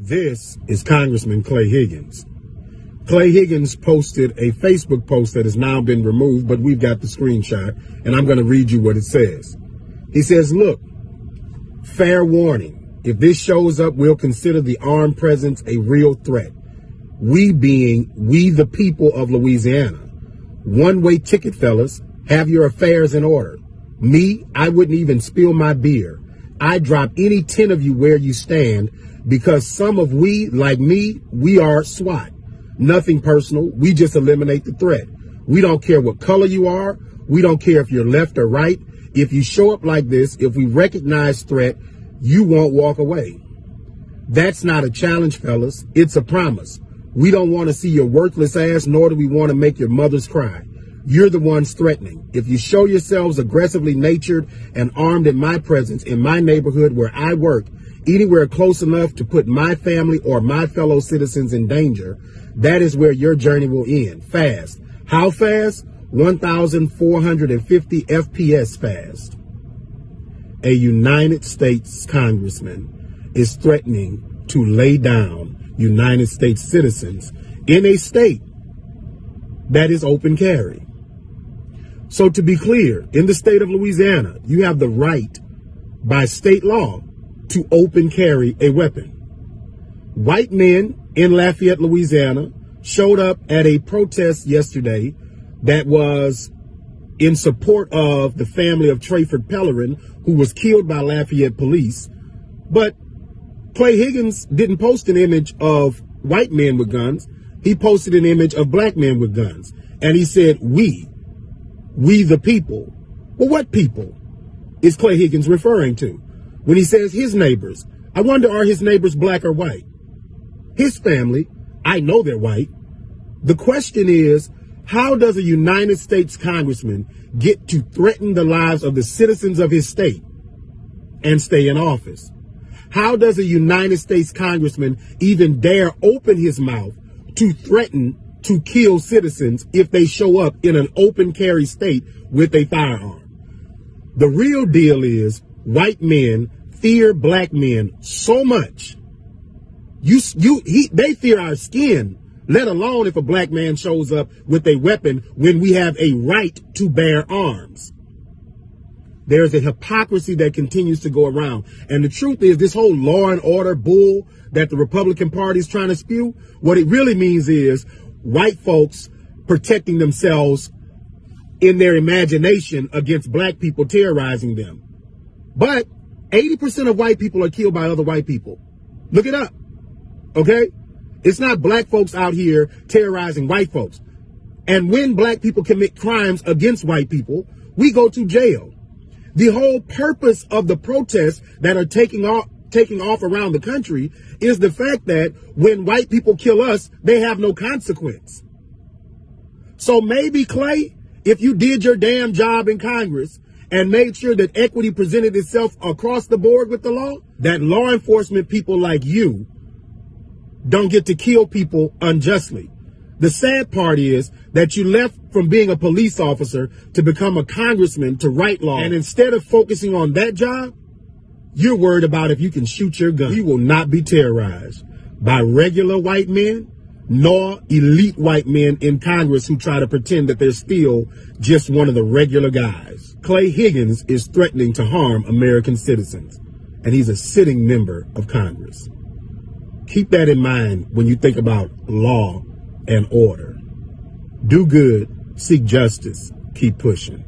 This is Congressman Clay Higgins. Clay Higgins posted a Facebook post that has now been removed, but we've got the screenshot, and I'm going to read you what it says. He says, look, fair warning. If this shows up, we'll consider the armed presence a real threat. We being we the people of Louisiana. One-way ticket, fellas. Have your affairs in order. Me, I wouldn't even spill my beer. I'd drop any 10 of you where you stand, because some of we, like me, we are SWAT. Nothing personal. We just eliminate the threat. We don't care what color you are. We don't care if you're left or right. If you show up like this, if we recognize threat, you won't walk away. That's not a challenge, fellas. It's a promise. We don't want to see your worthless ass, nor do we want to make your mothers cry. You're the ones threatening. If you show yourselves aggressively natured and armed in my presence, in my neighborhood where I work, anywhere close enough to put my family or my fellow citizens in danger, that is where your journey will end. Fast. How fast? 1,450 FPS fast. A United States Congressman is threatening to lay down United States citizens in a state that is open carry. So to be clear, in the state of Louisiana, you have the right by state law to open carry a weapon. White men in Lafayette, Louisiana, showed up at a protest yesterday that was in support of the family of Trayford Pellerin, who was killed by Lafayette police. But Clay Higgins didn't post an image of white men with guns. He posted an image of black men with guns. And he said, we the people. Well, what people is Clay Higgins referring to? When he says his neighbors, I wonder, are his neighbors black or white? His family, I know they're white. The question is, how does a United States congressman get to threaten the lives of the citizens of his state and stay in office? How does a United States congressman even dare open his mouth to threaten to kill citizens if they show up in an open carry state with a firearm? The real deal is white men fear black men so much. They fear our skin, let alone if a black man shows up with a weapon when we have a right to bear arms. There's a hypocrisy that continues to go around. And the truth is, this whole law and order bull that the Republican Party is trying to spew, what it really means is white folks protecting themselves in their imagination against black people terrorizing them. But 80% of white people are killed by other white people. Look it up. Okay? It's not black folks out here terrorizing white folks. And when black people commit crimes against white people, we go to jail. The whole purpose of the protests that are taking off around the country is the fact that when white people kill us, they have no consequence. So maybe, Clay, if you did your damn job in Congress and made sure that equity presented itself across the board with the law, that law enforcement people like you don't get to kill people unjustly. The sad part is that you left from being a police officer to become a congressman to write law. And instead of focusing on that job, you're worried about if you can shoot your gun. You will not be terrorized by regular white men, nor elite white men in Congress who try to pretend that they're still just one of the regular guys. Clay Higgins is threatening to harm American citizens, and he's a sitting member of Congress. Keep that in mind when you think about law and order. Do good, seek justice, keep pushing.